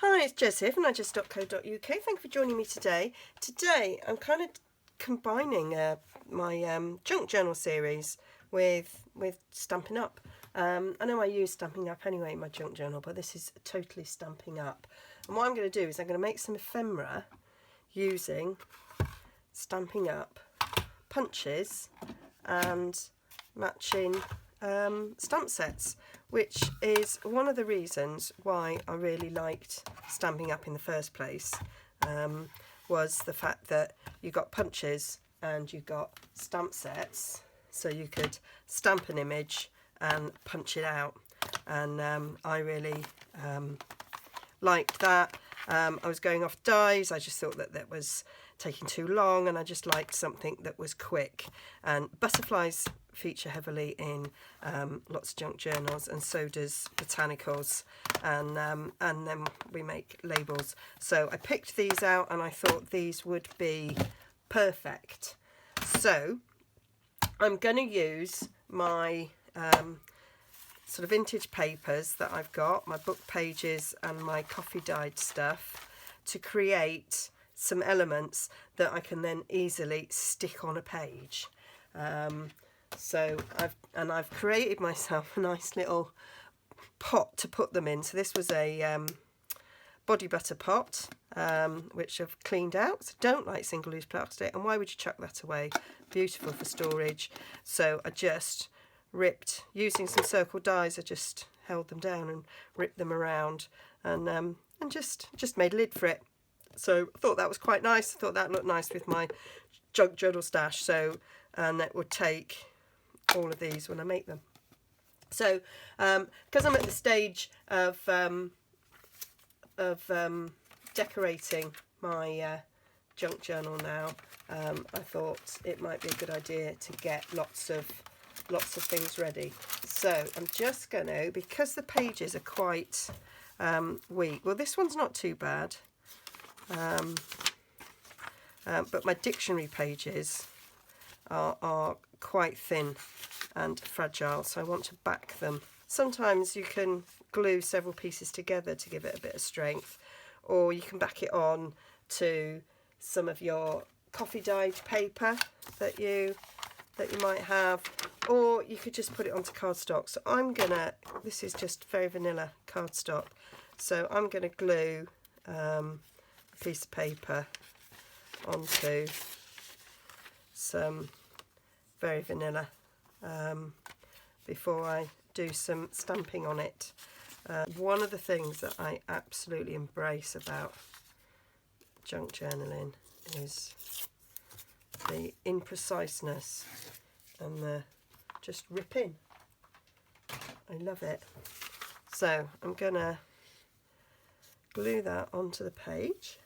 Hi, it's Jez here from Nigezza.co.uk. Thank you for joining me today. Today I'm kind of combining my junk journal series with Stampin' Up. I know I use Stampin' Up anyway in my junk journal, but this is totally Stampin' Up. And what I'm going to do is I'm going to make some ephemera using Stampin' Up punches and matching stamp sets, which is one of the reasons why I really liked Stampin' Up in the first place, was the fact that you got punches and you got stamp sets, so you could stamp an image and punch it out, and I really liked that. I was going off dies. I just thought that was taking too long, and I just liked something that was quick. And butterflies feature heavily in lots of junk journals, and so does botanicals, and then we make labels. So I picked these out and I thought these would be perfect. So I'm going to use my sort of vintage papers that I've got, my book pages and my coffee dyed stuff, to create some elements that I can then easily stick on a page. So I've created myself a nice little pot to put them in. So this was a body butter pot, which I've cleaned out. So don't like single use plastic, and why would you chuck that away? Beautiful for storage. So I just ripped, using some circle dies, I just held them down and ripped them around, and just made a lid for it. So I thought that was quite nice. I thought that looked nice with my junk journal stash. So, and that would take all of these when I make them. So because I'm at the stage of decorating my junk journal now, I thought it might be a good idea to get lots of things ready. So I'm just going to, because the pages are quite weak, well, this one's not too bad, but my dictionary pages are quite thin and fragile, so I want to back them. Sometimes you can glue several pieces together to give it a bit of strength, or you can back it on to some of your coffee dyed paper that you might have, or you could just put it onto cardstock. So I'm gonna, this is just very vanilla cardstock, so I'm gonna glue a piece of paper onto some very vanilla before I do some stamping on it. One of the things that I absolutely embrace about junk journaling is the impreciseness and the just ripping. I love it. So I'm gonna glue that onto the page,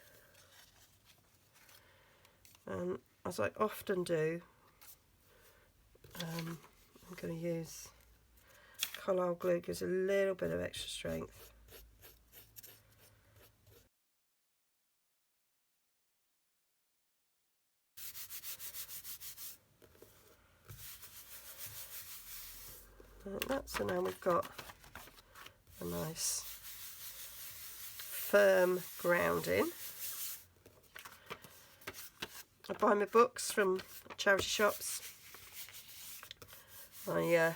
and as I often do, I'm going to use Collal glue, gives a little bit of extra strength. Like that. So now we've got a nice firm grounding. I buy my books from charity shops. I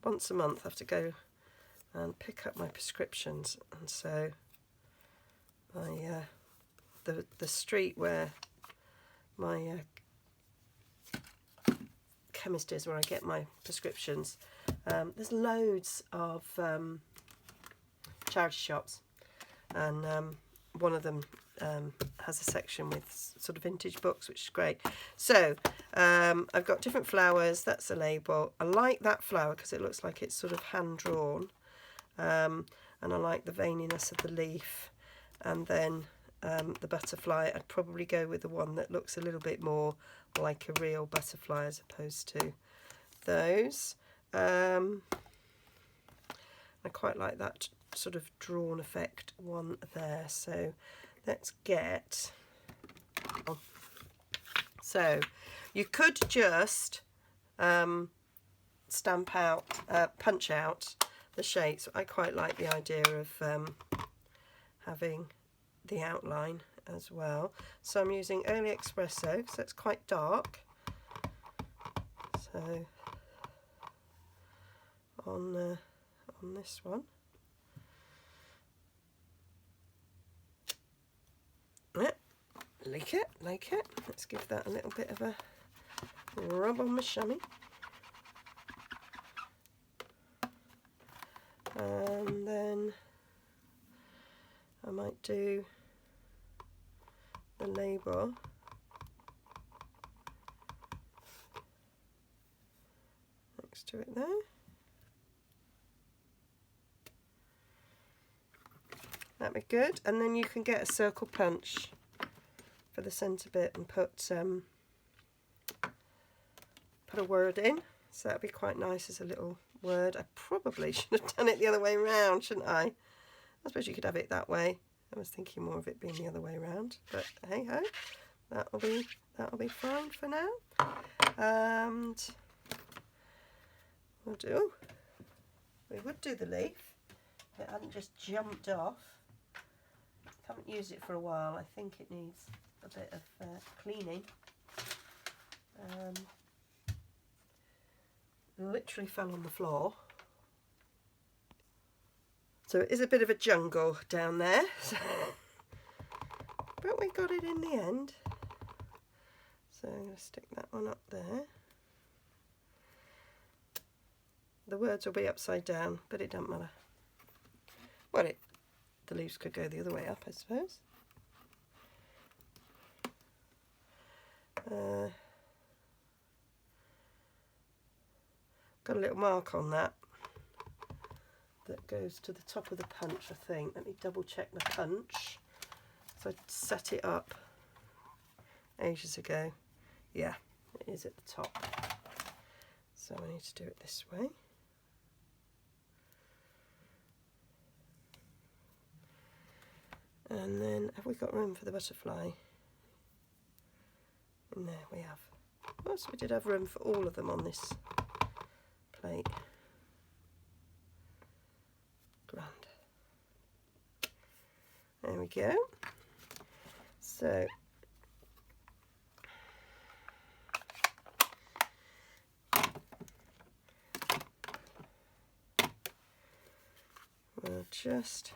once a month have to go and pick up my prescriptions, and so the street where my chemist is, where I get my prescriptions, there's loads of charity shops, and one of them has a section with sort of vintage books, which is great. So I've got different flowers. That's a label. I like that flower because it looks like it's sort of hand drawn, and I like the veininess of the leaf. And then the butterfly, I'd probably go with the one that looks a little bit more like a real butterfly as opposed to those. I quite like that sort of drawn effect one there. So let's get, so you could just stamp out, punch out the shapes. I quite like the idea of having the outline as well. So I'm using Early Espresso because it's quite dark. So on this one, yeah, like it. Let's give that a little bit of a rub on my chamois. And then I might do the label next to it there. That'd be good. And then you can get a circle punch for the centre bit and put a word in. So that'd be quite nice as a little word. I probably should have done it the other way around, shouldn't I? I suppose you could have it that way. I was thinking more of it being the other way around, but hey ho, that'll be fine for now. And we would do the leaf if it hadn't just jumped off. Haven't used it for a while. I think it needs a bit of cleaning. Literally fell on the floor. So it is a bit of a jungle down there, but we got it in the end. So I'm going to stick that one up there. The words will be upside down, but it doesn't matter. Well, the leaves could go the other way up, I suppose. Got a little mark on that goes to the top of the punch, I think. Let me double check the punch. So I set it up ages ago. Yeah, it is at the top. So I need to do it this way. And then, have we got room for the butterfly? In there we have. Oh, so we did have room for all of them on this plate. Grand. There we go. So we'll just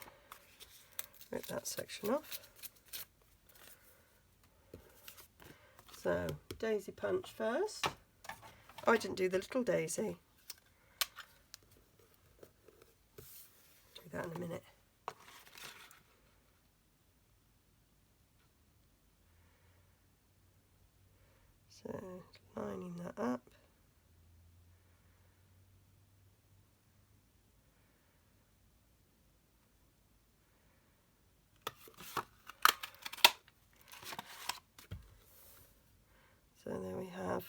rip that section off. So daisy punch first. Oh, I didn't do the little daisy. Do that in a minute. So lining that up. So there we have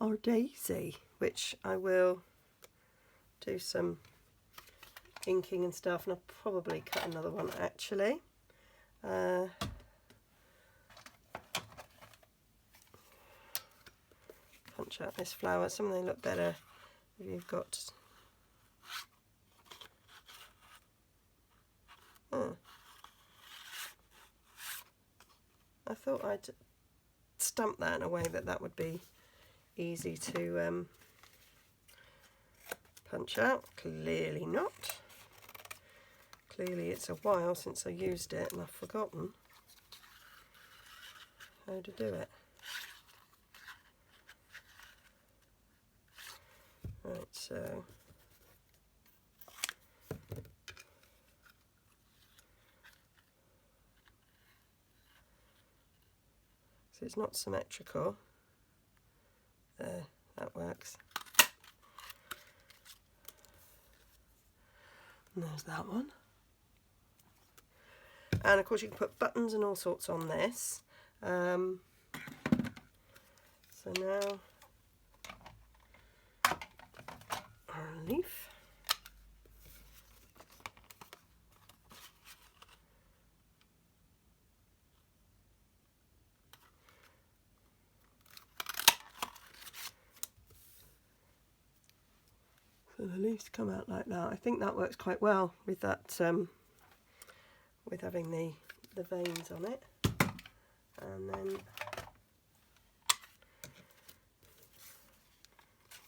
our daisy, which I will do some inking and stuff, and I'll probably cut another one actually. Punch out this flower. Some of them look better if you've got I thought I'd stamp that in a way that would be easy to punch out. Clearly not. Clearly it's a while since I used it and I've forgotten how to do it. Right, so it's not symmetrical. There, that works. And there's that one. And of course you can put buttons and all sorts on this. So now our leaf. So the leaves come out like that. I think that works quite well with that with having the veins on it. And then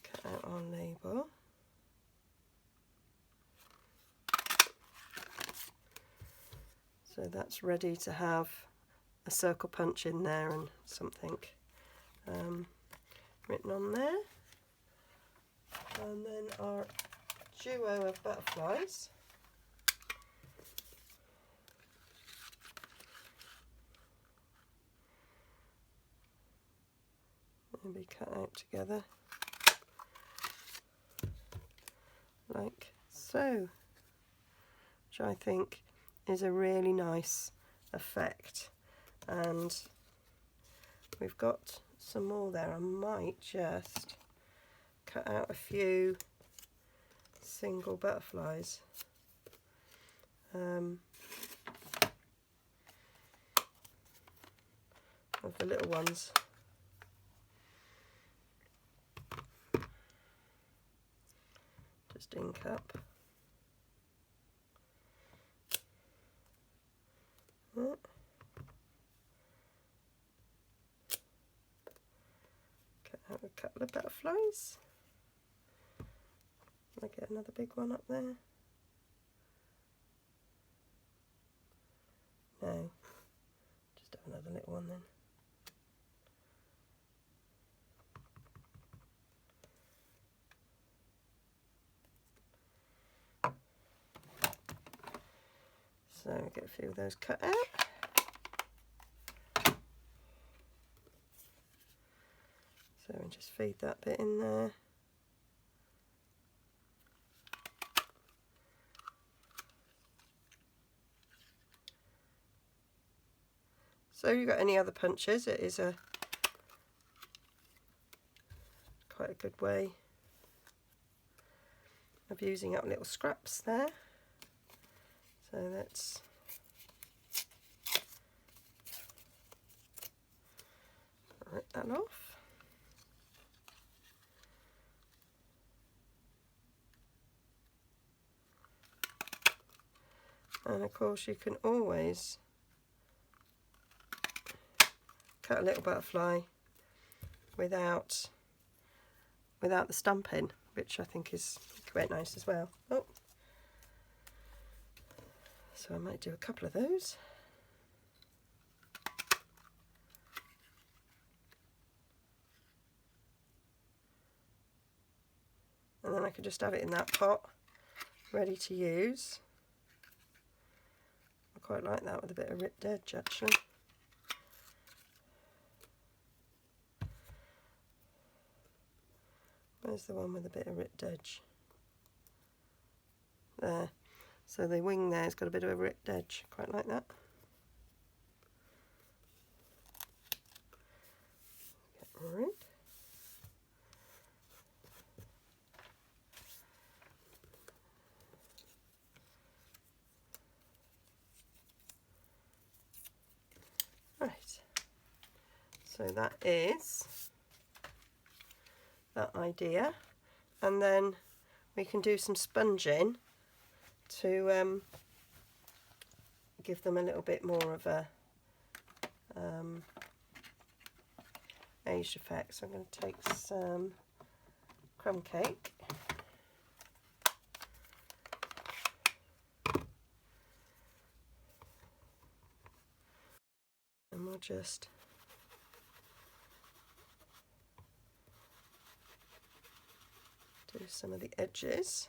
cut out our label. So that's ready to have a circle punch in there and something written on there. And then our duo of butterflies. Will be cut out together like so, which I think is a really nice effect. And we've got some more there. I might just cut out a few single butterflies. Of the little ones. Just ink up. Cut out a couple of butterflies. I get another big one up there. No, just have another little one then. So get a few of those cut out. So we just feed that bit in there. So if you've got any other punches, it is quite a good way of using up little scraps there. So let's rip that off. And of course you can always cut a little butterfly without the Stampin, which I think is quite nice as well. Oh, so I might do a couple of those. And then I could just have it in that pot, ready to use. I quite like that with a bit of ripped edge actually. Where's the one with a bit of ripped edge? There. So the wing there has got a bit of a ripped edge. Quite like that. Get rid. Right. So that is that idea, and then we can do some sponging to give them a little bit more of a aged effect. So I'm going to take some crumb cake, and we'll just do some of the edges,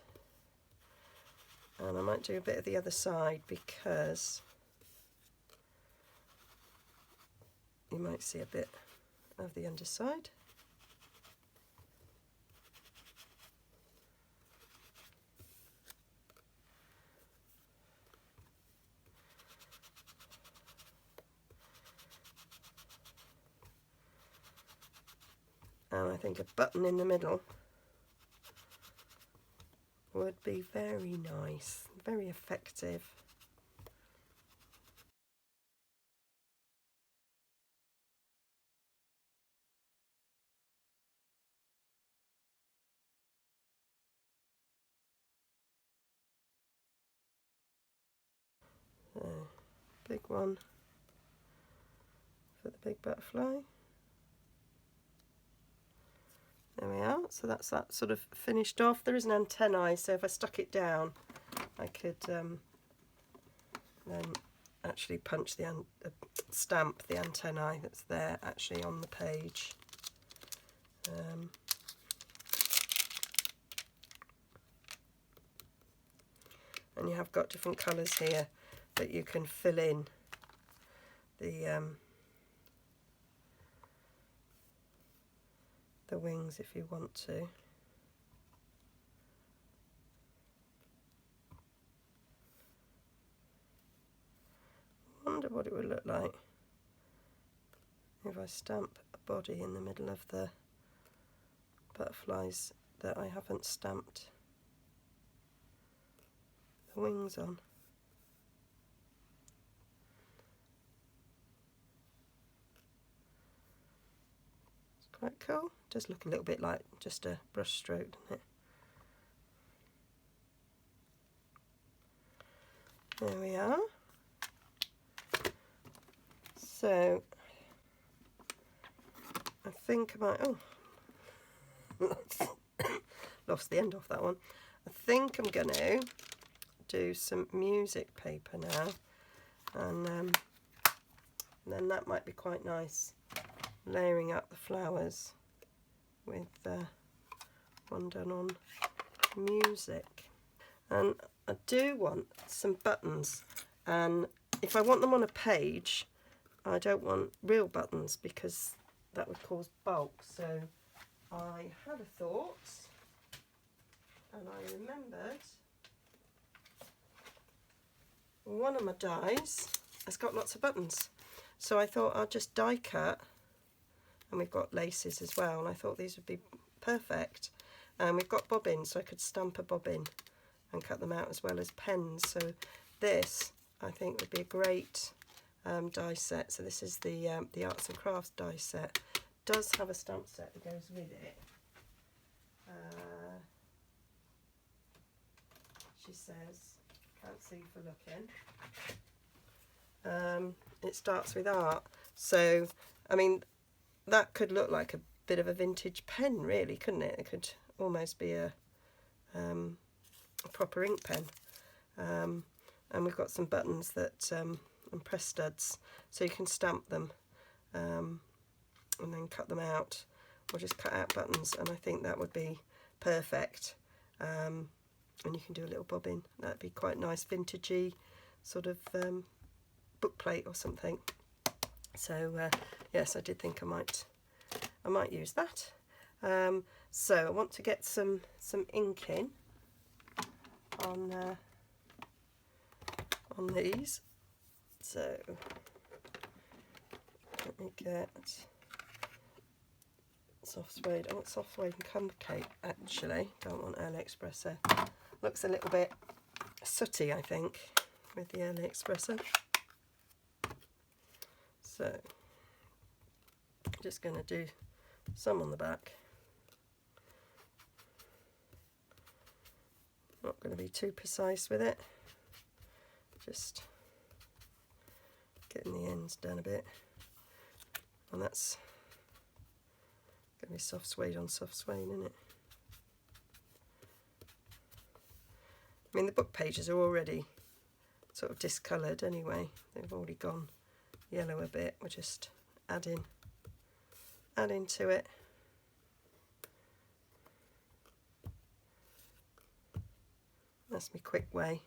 and I might do a bit of the other side because you might see a bit of the underside. And I think a button in the middle would be very nice, very effective. big one for the big butterfly. There we are. So that's that sort of finished off. There is an antennae, so if I stuck it down, I could then actually punch the stamp the antennae that's there actually on the page. And you have got different colours here that you can fill in the wings if you want to. Wonder what it would look like if I stamp a body in the middle of the butterflies that I haven't stamped the wings on. It's quite cool. Does look a little bit like just a brush stroke, doesn't it? There we are. So I think I might, oh, lost the end off that one. I think I'm going to do some music paper now, and then that might be quite nice, layering up the flowers with one done on music. And I do want some buttons, and if I want them on a page, I don't want real buttons because that would cause bulk. So I had a thought, and I remembered one of my dies has got lots of buttons. So I thought I'll just die cut, and we've got laces as well, and I thought these would be perfect. And we've got bobbins, so I could stamp a bobbin and cut them out as well as pens. So this, I think, would be a great die set. So this is the Arts and Crafts die set. Does have a stamp set that goes with it. She says, can't see for looking. It starts with art. So, I mean, that could look like a bit of a vintage pen, really, couldn't it? It could almost be a proper ink pen. And we've got some buttons that and press studs, so you can stamp them and then cut them out, or just cut out buttons, and I think that would be perfect. And you can do a little bobbin. That'd be quite nice, vintagey sort of book plate or something. So yes, I did think I might use that. So I want to get some ink in on these. So let me get soft suede. I want soft suede and Cumber Cake actually. Don't want early espresso. Looks a little bit sooty, I think, with the early espresso. So just going to do some on the back. Not going to be too precise with it. Just getting the ends done a bit. And that's going to be soft suede on soft suede, isn't it? I mean, the book pages are already sort of discoloured anyway. They've already gone yellow a bit. We're just adding to it. That's my quick way.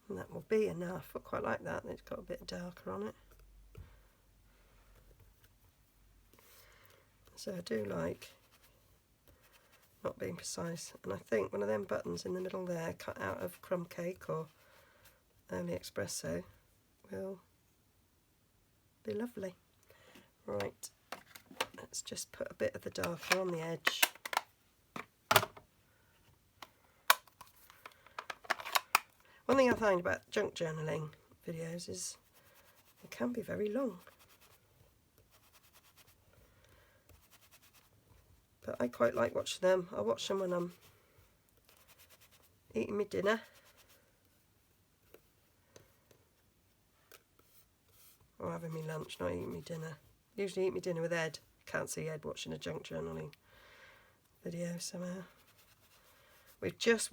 And that will be enough. I quite like that. It's got a bit darker on it. So I do like not being precise. And I think one of them buttons in the middle there, cut out of crumb cake or early espresso, will be lovely. Right, let's just put a bit of the darker on the edge. One thing I find about junk journaling videos is they can be very long. But I quite like watching them. I watch them when I'm eating my dinner. Or having my lunch, not eating my dinner. Usually eat my dinner with Ed. Can't see Ed watching a junk journaling video somehow. We've just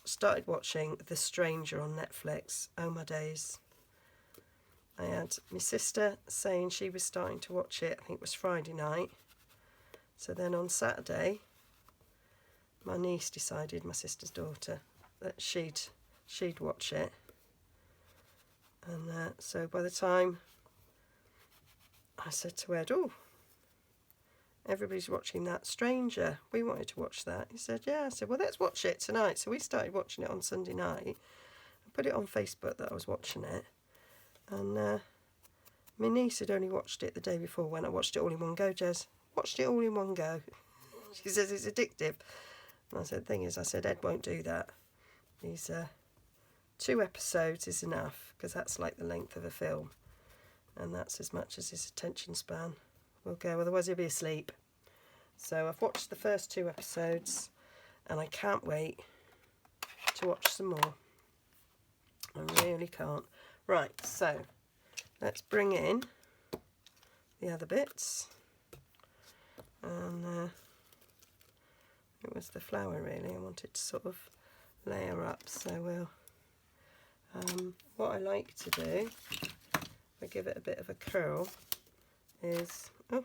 started watching The Stranger on Netflix. Oh my days. I had my sister saying she was starting to watch it. I think it was Friday night. So then on Saturday, my niece decided, my sister's daughter, that she'd watch it. And so by the time I said to Ed, oh, everybody's watching that Stranger. We wanted to watch that. He said, yeah. I said, well, let's watch it tonight. So we started watching it on Sunday night. I put it on Facebook that I was watching it. And my niece had only watched it the day before when I watched it all in one go, Jez. Watched it all in one go. She says it's addictive. And I said, the thing is, I said, Ed won't do that. He's 2 episodes is enough, because that's like the length of a film. And that's as much as his attention span will go, otherwise he'll be asleep. So I've watched the first 2 episodes and I can't wait to watch some more. I really can't. Right, so let's bring in the other bits. And it was the flower really I wanted to sort of layer up, so we'll what I like to do, I give it a bit of a curl, is, oh,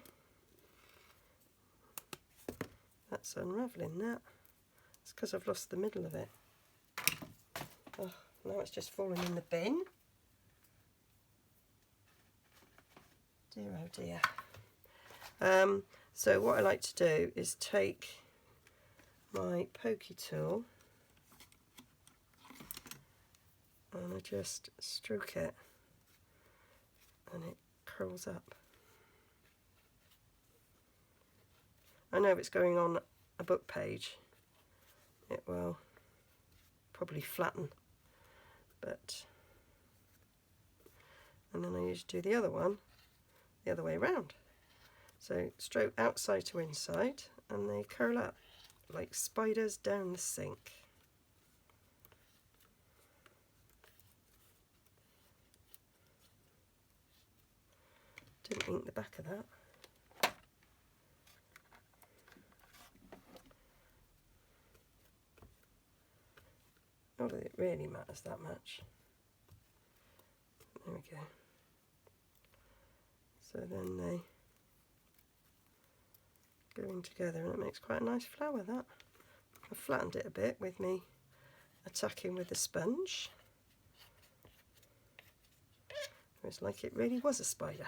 that's unravelling that. It's because I've lost the middle of it. Oh, now it's just fallen in the bin. Dear oh dear. So what I like to do is take my pokey tool and I just stroke it and it curls up. I know if it's going on a book page it will probably flatten, but, and then I usually do the other one the other way around. So stroke outside to inside and they curl up like spiders down the sink. Didn't ink the back of that. Not that it really matters that much. There we go. So then they go in together and it makes quite a nice flower, that. I've flattened it a bit with me attacking with the sponge. It's like it really was a spider.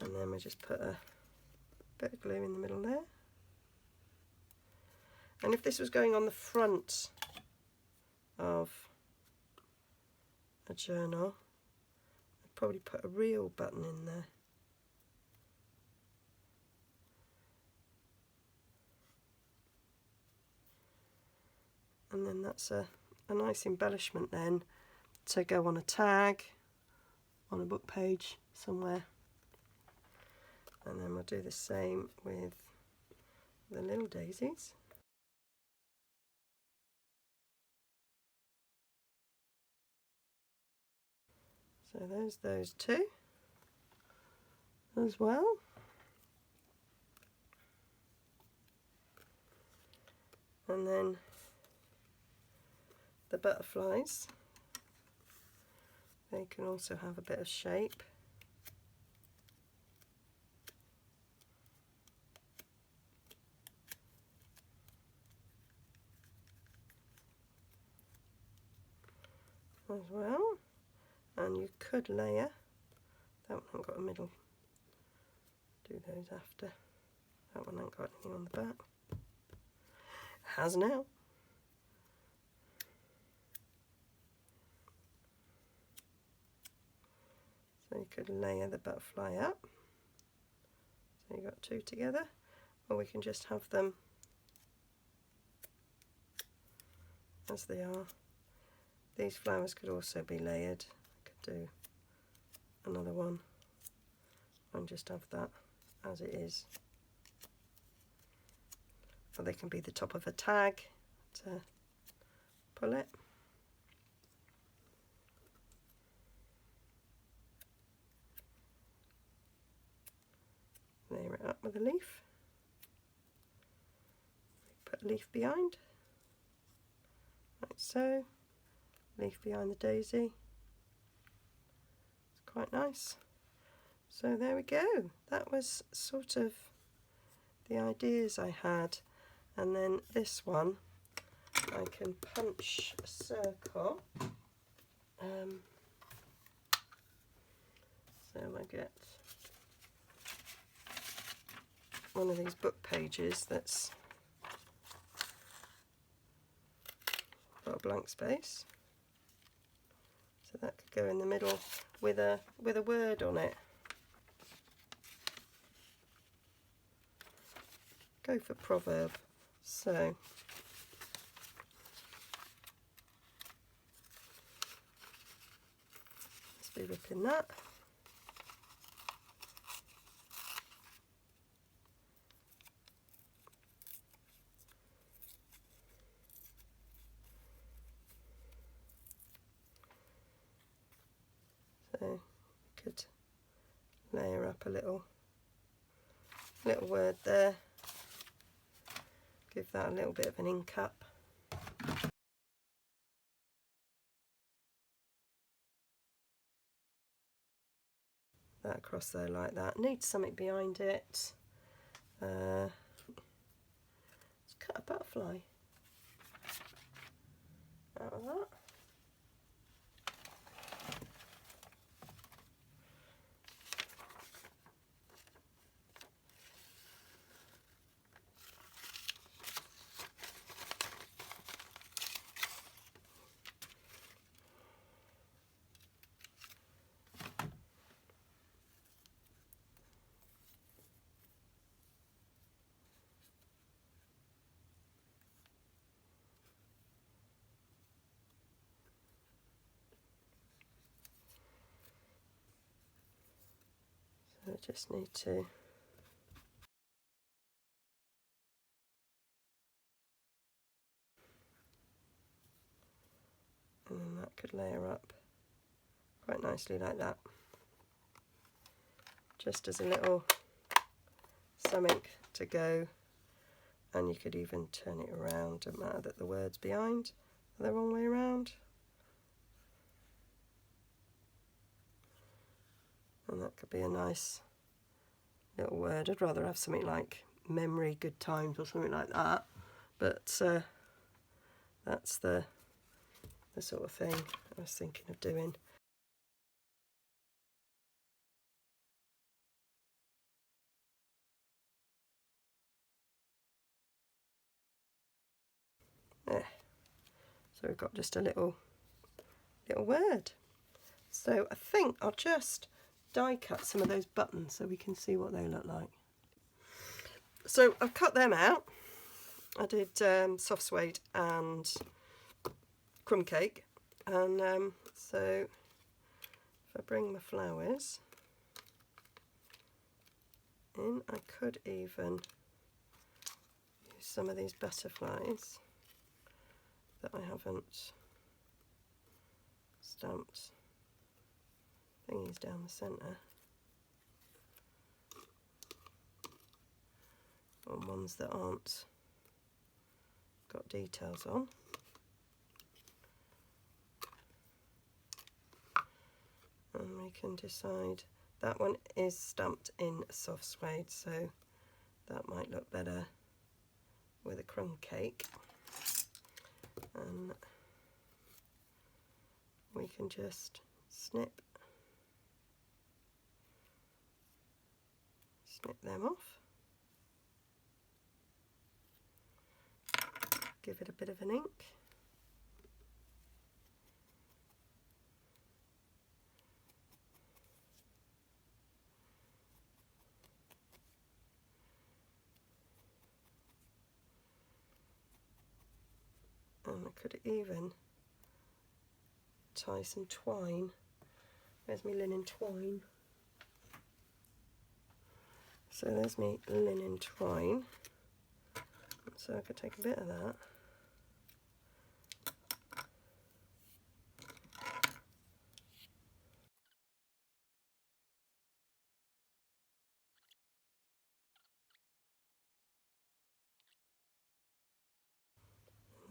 And then we just put a bit of glue in the middle there. And if this was going on the front of a journal, I'd probably put a real button in there. And then that's a nice embellishment then to go on a tag, on a book page somewhere. And then we'll do the same with the little daisies. So there's those 2 as well. And then the butterflies, they can also have a bit of shape. As well, and you could layer, that one hasn't got a middle, do those after, that one hasn't got anything on the back, it has now. So you could layer the butterfly up, so you've got 2 together, or we can just have them as they are. These flowers could also be layered. I could do another one and just have that as it is. Or they can be the top of a tag to pull it. Layer it up with a leaf. Put a leaf behind, like so. Leaf behind the daisy. It's quite nice. So there we go. That was sort of the ideas I had. And then this one, I can punch a circle. So I get one of these book pages that's got a blank space. So that could go in the middle with a word on it. Go for proverb. So let's be ripping that. So you could layer up a little word there. Give that a little bit of an ink up. That across there like that. Needs something behind it. Let's cut a butterfly out of that. So I just need to and then that could layer up quite nicely like that. Just as a little something to go, and you could even turn it around. Doesn't matter that the word's behind, the wrong way around. And that could be a nice little word. I'd rather have something like memory, good times or something like that, but that's the sort of thing I was thinking of doing. There. So we've got just a little word. So I think I'll just die cut some of those buttons so we can see what they look like. So I've cut them out. I did soft suede and crumb cake, and so if I bring my flowers in, I could even use some of these butterflies that I haven't stamped thingies down the centre, or ones that aren't got details on. And we can decide, that one is stamped in soft suede, so that might look better with a crumb cake. And we can just snip them off. Give it a bit of an ink. And I could even tie some twine. Where's my linen twine? So there's my linen twine. So I could take a bit of that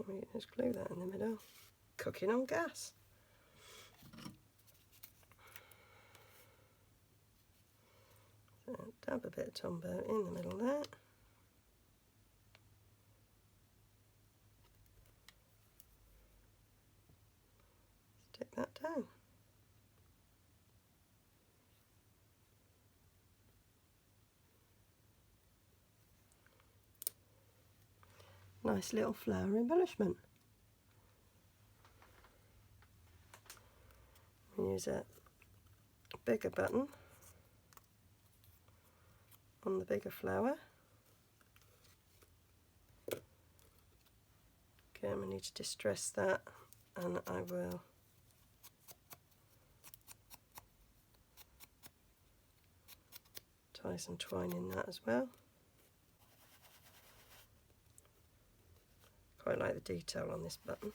We just glue that in the middle. Cooking on gas. So dab a bit of Tombow in the middle there. Stick that down. Nice little flower embellishment. We use a bigger button on the bigger flower. Again, we need to distress that, and I will tie some twine in that as well. Quite like the detail on this button.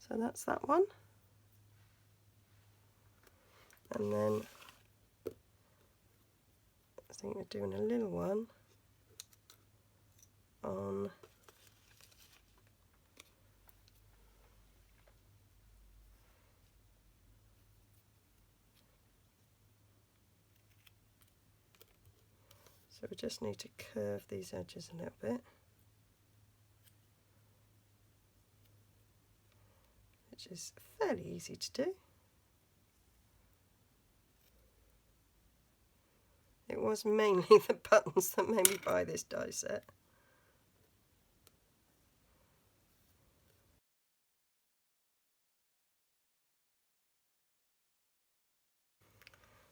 So that's that one. And then I think we're doing a little one on so we just need to curve these edges a little bit, which is fairly easy to do. It was mainly the buttons that made me buy this die set.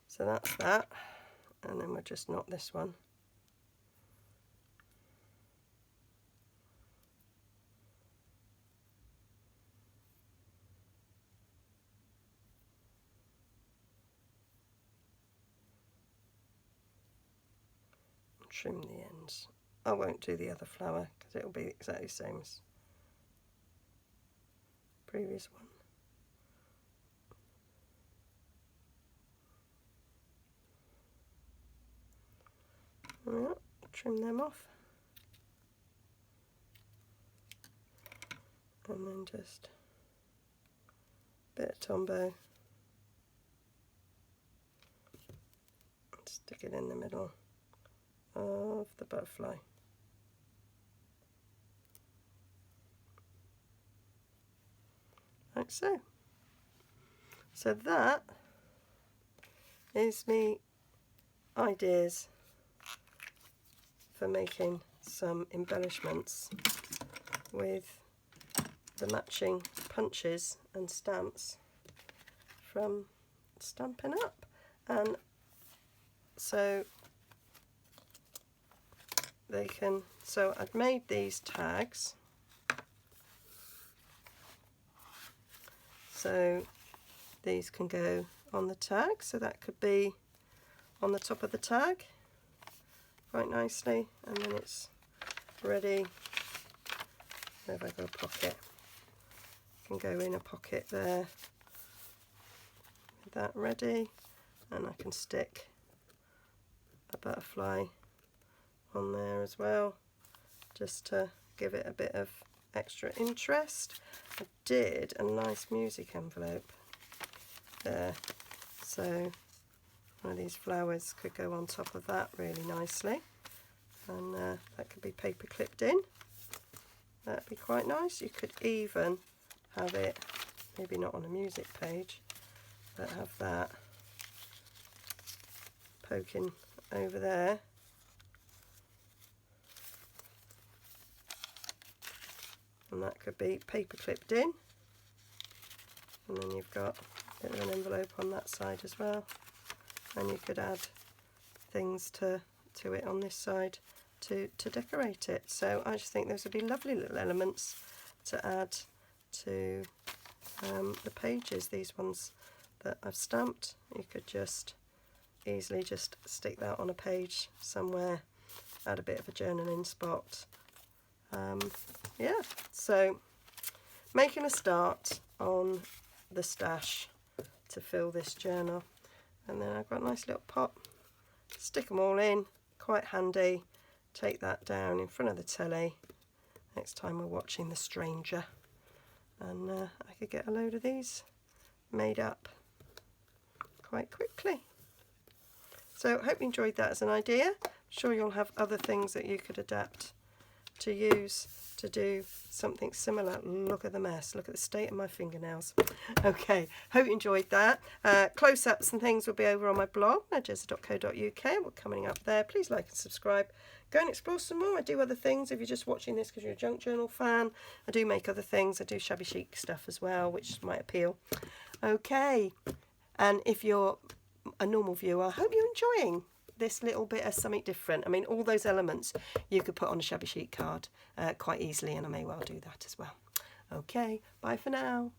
So that's that, and then we'll just knot this one. Trim the ends. I won't do the other flower because it'll be exactly the same as the previous one. Yeah, trim them off. And then just a bit of Tombow. Stick it in the middle of the butterfly. Like so. So that is me ideas for making some embellishments with the matching punches and stamps from Stampin' Up. And so they can, so I've made these tags, so these can go on the tag, so that could be on the top of the tag quite nicely, and then it's ready. Where have I got a pocket? Can go in a pocket there with that ready, and I can stick a butterfly on there as well, just to give it a bit of extra interest. I did a nice music envelope there, so one of these flowers could go on top of that really nicely, and that could be paper clipped in. That'd be quite nice. You could even have it, maybe not on a music page, but have that poking over there. And that could be paper clipped in, and then you've got a bit of an envelope on that side as well, and you could add things to it on this side to decorate it. So I just think those would be lovely little elements to add to the pages. These ones that I've stamped, you could just easily just stick that on a page somewhere, add a bit of a journaling spot, Yeah, so making a start on the stash to fill this journal. And then I've got a nice little pot, stick them all in, quite handy. Take that down in front of the telly next time we're watching The Stranger, and I could get a load of these made up quite quickly. So I hope you enjoyed that as an idea. I'm sure you'll have other things that you could adapt to use to do something similar. Look at the mess, look at the state of my fingernails. Okay, hope you enjoyed that. Close-ups and things will be over on my blog, nigezza.co.uk. We're coming up there. Please like and subscribe. Go and explore some more. I do other things. If you're just watching this because you're a junk journal fan, I do make other things. I do shabby chic stuff as well, which might appeal. Okay, and if you're a normal viewer, I hope you're enjoying this little bit of something different. I mean, all those elements you could put on a shabby chic card quite easily, and I may well do that as well. Okay, bye for now.